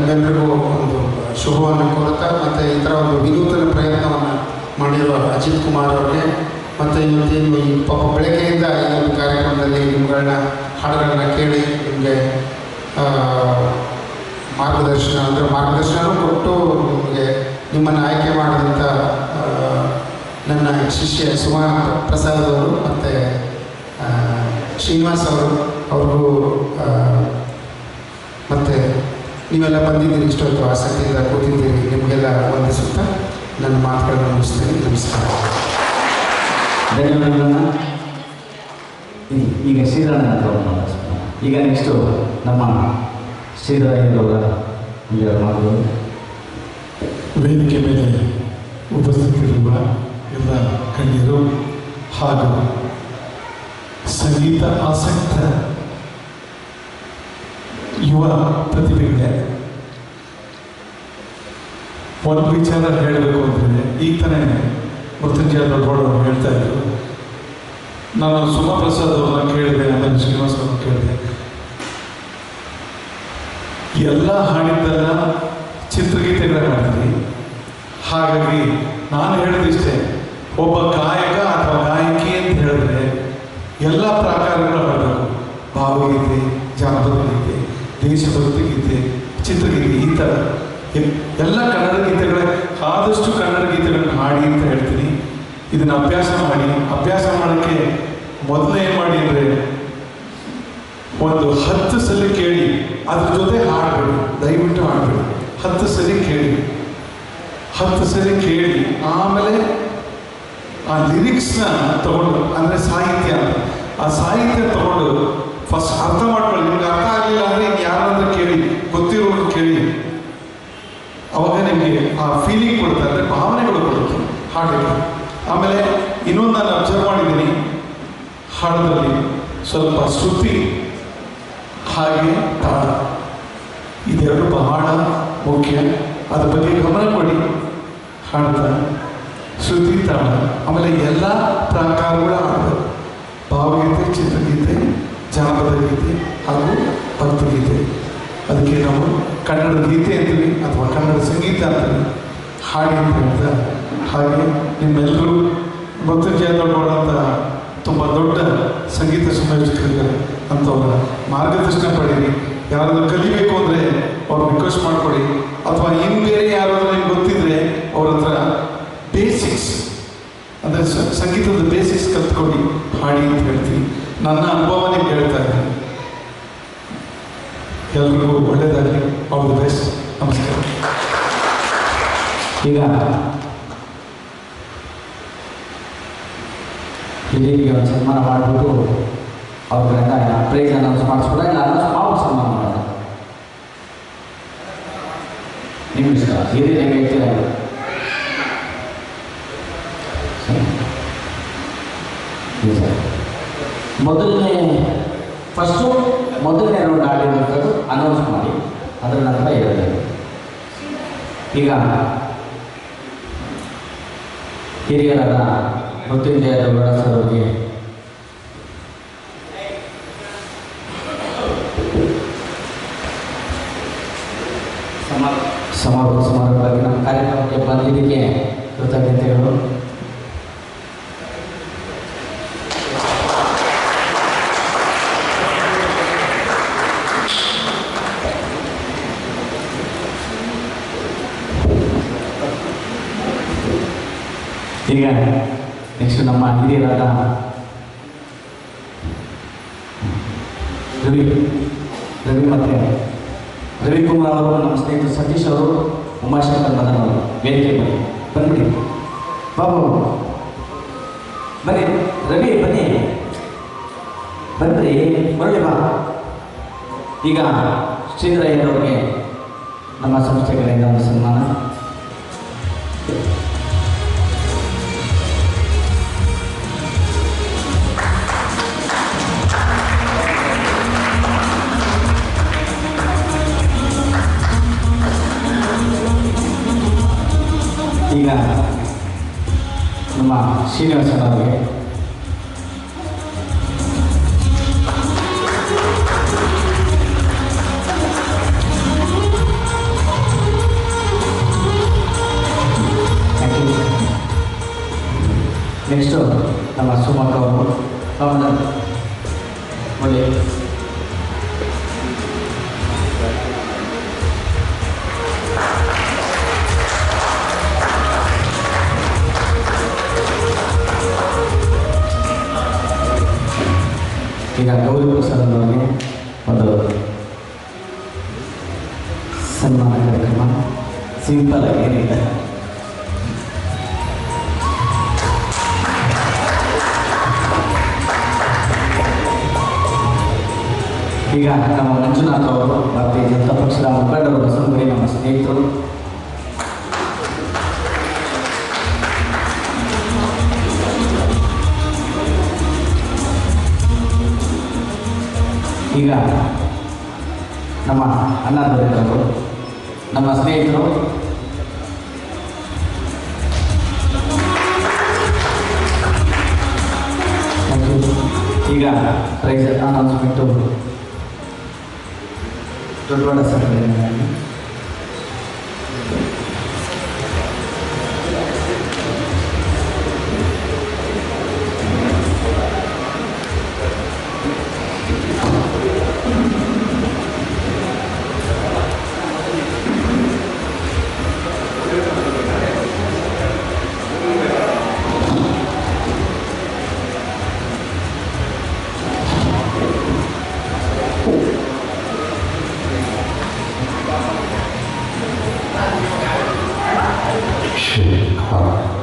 ನಿಮ್ಮೆಲ್ಲರಿಗೂ ಒಂದು ಶುಭವನ್ನು ಕೋರುತ್ತಾ ಮತ್ತು ಈ ಥರ ಒಂದು ವಿನೂತನ ಪ್ರಯತ್ನವನ್ನು ಮಾಡಿರುವ ಅಜಿತ್ ಕುಮಾರ್ ಅವರಿಗೆ ಮತ್ತು ಇವತ್ತೇನು ಈ ಪಾಪ ಬೆಳಗ್ಗೆಯಿಂದ ಈ ಒಂದು ಕಾರ್ಯಕ್ರಮದಲ್ಲಿ ನಿಮ್ಗಳನ್ನ ಹಾಡುಗಳನ್ನ ಕೇಳಿ ನಿಮಗೆ ಮಾರ್ಗದರ್ಶನವೂ ಕೊಟ್ಟು ನಿಮಗೆ ನಿಮ್ಮನ್ನು ಆಯ್ಕೆ ಮಾಡಿದಂಥ ನನ್ನ ಶಿಷ್ಯ ಸುಮಾ ಪ್ರಸಾದ್ ಅವರು ಮತ್ತು ಶ್ರೀನಿವಾಸ್ ಅವ್ರಿಗೂ ಮತ್ತು ನೀವೆಲ್ಲ ಬಂದಿದ್ದೀರಿ, ಇಷ್ಟೊತ್ತು ಆಸಕ್ತಿಯಿಂದ ಕೂತಿದ್ದೀರಿ, ನಿಮಗೆಲ್ಲ ವಂದಿಸುತ್ತಾ ನನ್ನ ಮಾತುಗಳನ್ನು ಮುಗಿಸ್ತೇನೆ. ನಮಸ್ಕಾರ. ಧನ್ಯವಾದಗಳನ್ನು. ಈಗ ಶ್ರೀಧರನ ಈಗ ನೆಕ್ಸ್ಟು ನಮ್ಮ ಶ್ರೀಧರಯ್ಯನವರ ಒಂದೆರಡು ಮಾತುಗಳು. ವೇದಿಕೆ ಮೇಲೆ ಉಪಸ್ಥಿತರಿರುವ ಎಲ್ಲ ಗಣ್ಯರು ಹಾಗೂ ಸಂಗೀತ ಆಸಕ್ತ ಯುವ ಪ್ರತಿಭೆಗಳೇ, ಒಂದು ವಿಚಾರ ಹೇಳಬೇಕು ಅಂದರೆ, ಈಗ ತಾನೇ ಮೃತ್ಯುಂಜಯ ದೊಡ್ಡವರು ಹೇಳ್ತಾ ಇದ್ರು, ನಾನು ಸುಮಾ ಪ್ರಸಾದ್ ಅವ್ರನ್ನ ಕೇಳಿದೆ, ಆಮೇಲೆ ಶ್ರೀನಿವಾಸ್ ಅವ್ರನ್ನ ಕೇಳಿದೆ, ಎಲ್ಲ ಹಾಡಿದ್ದೆಲ್ಲ ಚಿತ್ರಗೀತೆಗಳ ಹಾಡಿದ್ವಿ. ಹಾಗಾಗಿ ನಾನು ಹೇಳಿದಿಷ್ಟೇ, ಒಬ್ಬ ಗಾಯಕ ಅಥವಾ ಗಾಯಕಿ ಅಂತ ಹೇಳಿದ್ರೆ ಎಲ್ಲ ಪ್ರಕಾರಗಳು ಹಾಡಬೇಕು. ಭಾವಗೀತೆ, ಜಾನಪದ ಗೀತೆ, ದೇಶಭಕ್ತಿ ಗೀತೆ, ಚಿತ್ರಗೀತೆ, ಈ ಥರ ಎಲ್ಲ ಕನ್ನಡ ಗೀತೆಗಳೇ, ಆದಷ್ಟು ಕನ್ನಡ ಗೀತೆಗಳನ್ನು ಹಾಡಿ ಅಂತ ಹೇಳ್ತೀನಿ. ಇದನ್ನು ಅಭ್ಯಾಸ ಮಾಡೋಕ್ಕೆ ಮೊದಲು ಏನು ಮಾಡಿ ಅಂದರೆ, ಒಂದು 10 ಸಲ ಕೇಳಿ ಅದ್ರ ಜೊತೆ ಹಾಡಬೇಡಿ, ದಯವಿಟ್ಟು ಹಾಡಬೇಡಿ. 10 ಸಲ ಕೇಳಿ, 10 ಸಲ ಕೇಳಿ ಆಮೇಲೆ ಆ ಲಿರಿಕ್ಸ್ನ ತಗೊಂಡು, ಅಂದರೆ ಸಾಹಿತ್ಯ, ಆ ಸಾಹಿತ್ಯ ತಗೊಂಡು ಫಸ್ಟ್ ಅರ್ಥ ಮಾಡ್ಕೊಳ್ಳಿ. ನಿಮ್ಗೆ ಅರ್ಥ ಆಗಲಿಲ್ಲ ಅಂದರೆ ಇನ್ನು ಯಾರಾದ್ರೂ ಕೇಳಿ, ಗೊತ್ತಿರೋರು ಕೇಳಿ, ಅವಾಗ ನಿಮಗೆ ಆ ಫೀಲಿಂಗ್ ಕೊಡುತ್ತೆ, ಅಂದರೆ ಭಾವನೆಗಳು ಕೊಡುತ್ತೆ ಹಾಡಿಗೆ. ಆಮೇಲೆ ಇನ್ನೊಂದು ನಾನು ಅಬ್ಸರ್ವ್ ಮಾಡಿದ್ದೀನಿ, ಹಾಡೋದ್ರಲ್ಲಿ ಸ್ವಲ್ಪ ಶ್ರುತಿ ಹಾಗೆ ತಾಳ, ಇದೆರಡು ಬಹಳ ಮುಖ್ಯ. ಅದ್ರ ಬಗ್ಗೆ ಗಮನ ಕೊಡಿ. ಹಾಡ್ತಾ ಶ್ರುತಿ, ತಾಳ, ಆಮೇಲೆ ಎಲ್ಲ ಪ್ರಕಾರಗಳ ಹಾಡು, ಭಾವಗೀತೆ, ಚಿತ್ರಗೀತೆ, ಜಾನಪದ ಗೀತೆ ಹಾಗೂ ಭಕ್ತಿಗೀತೆ. ಅದಕ್ಕೆ ನಾವು ಕನ್ನಡ ಗೀತೆ ಅಂತೀವಿ ಅಥವಾ ಕನ್ನಡ ಸಂಗೀತ ಅಂತೀವಿ, ಹಾಡಿ ಅಂತ ಹೇಳ್ತಾ. ಹಾಗೆ ನಿಮ್ಮೆಲ್ಲರೂ ಮೃತ್ಯುಂಜಯ ದೊಡ್ಡವರು ಅಂತ ತುಂಬ ದೊಡ್ಡ ಸಂಗೀತ ಸಂಯೋಜಕರಿದ್ದಾರೆ, ಅಂಥವ್ರ ಮಾರ್ಗದರ್ಶನ ಪಡೀರಿ. ಯಾರಾದರೂ ಕಲಿಬೇಕು ಅಂದರೆ ಅವ್ರು ರಿಕ್ವೆಸ್ಟ್ ಮಾಡಿಕೊಡಿ, ಅಥವಾ ಇನ್ನು ಬೇರೆ ಯಾರಾದರೂ ನಿಮ್ಗೆ ಗೊತ್ತಿದ್ರೆ ಅವ್ರ ಹತ್ರ ಬೇಸಿಕ್ಸ್, ಅಂದರೆ ಸಂಗೀತದ ಬೇಸಿಕ್ಸ್ ಕಲ್ತ್ಕೊಂಡು ಹಾಡಿ ಅಂತ ಹೇಳ್ತೀನಿ. ನನ್ನ ಅನುಭವ ನಿಮ್ಗೆ ಹೇಳ್ತಾ ಇದ್ದೀನಿ. ಎಲ್ರಿಗೂ ಒಳ್ಳೆಯದಾಗಲಿ. All the best. ನಮಸ್ಕಾರ. ಈಗ ಹಿರಿಯರಿಗೆ ಒಂದು ಸನ್ಮಾನ ಮಾಡಿಬಿಟ್ಟು ಅವ್ರಿಗೆಲ್ಲ ಪ್ರೈಸ್ ಅನೌನ್ಸ್ ಮಾಡಿಸ್ಬಿಟ್ರೆ, ಇಲ್ಲ ಅನೌನ್ಸ್ ಮಾಡಿ ಸನ್ಮಾನ ಮಾಡೋದು ನಿಮ್ಮ ಇಷ್ಟ. ಹಿರಿಯರಿಗೆ ಹೇಳ್ತೀರ ಮೊದಲನೇ ರೌಂಡ್ ಆಡಿರುವಂಥದ್ದು ಅನೌನ್ಸ್ ಮಾಡಿ, ಅದರ ನಂತರ ಹೇಳಬೇಕು. ಈಗ ಹಿರಿಯರಾದ ಮೃತ್ಯುಂಜಯ ದೊಡ್ಡಗೌಡ ಸರ್ ಅವರಿಗೆ ಸಮಾರೋಪವಾಗಿ ನಮ್ಮ ಕಾರ್ಯಕ್ರಮಕ್ಕೆ ಬಂದಿದ್ದಕ್ಕೆ ಕೃತಜ್ಞತೆಗಳು. ಈಗ ನೆಕ್ಸ್ಟ್ ನಮ್ಮ ಹಿರಿಯರಾದ ರವಿ ಮತ್ತು ರವಿಕುಮಾರ್ ಅವರು, ನಮ್ಮ ಸ್ನೇಹಿತರು ಸತೀಶ್ ಅವರು, ಉಮಾಶಂಕರ್ ಮದನ್ ಅವರು ವೇದಿಕೆ ಬಂದ್ಬಿಡಿ. ಬಾಬು ಬನ್ನಿ, ರವಿ ಬನ್ನಿ, ಬನ್ನಿರಿ, ಬರಲಿ ಬಾ. ಈಗ ಶ್ರೀಧರಯ್ಯನವ್ರಿಗೆ ನಮ್ಮ ಸಂಸ್ಥೆ ಕಡೆಯಿಂದ ಒಂದು ಸನ್ಮಾನ. ಈಗ ನಮ್ಮ ಶ್ರೀನಿವಾಸನವರಿಗೆ ಈಗ ಗೌರಿ ಪ್ರಸಾದ್ ಅವರಿಗೆ ಒಂದು ಸನ್ಮಾನ ಕಾರ್ಯಕ್ರಮ ಸಿಂಪಲ್ ಆಗಿ ಏನಿಲ್ಲ. ಈಗ ನಮ್ಮ ಮಂಜುನಾಥ್ ಅವರು ಭಾರತೀಯ ಜನತಾ ಪಕ್ಷದ ಮುಖಂಡರು, ಬಸವನಗುಡಿ ನಮ್ಮ ಸ್ನೇಹಿತರು. ಈಗ ನಮ್ಮ ಅಣ್ಣಾದವರು ನಮ್ಮ ಸ್ನೇಹಿತರು. ಈಗ ಪ್ರೈಸ್ ಅನೌನ್ಸ್ಮೆಂಟು ದೊಡ್ಡ ಸರ್是好。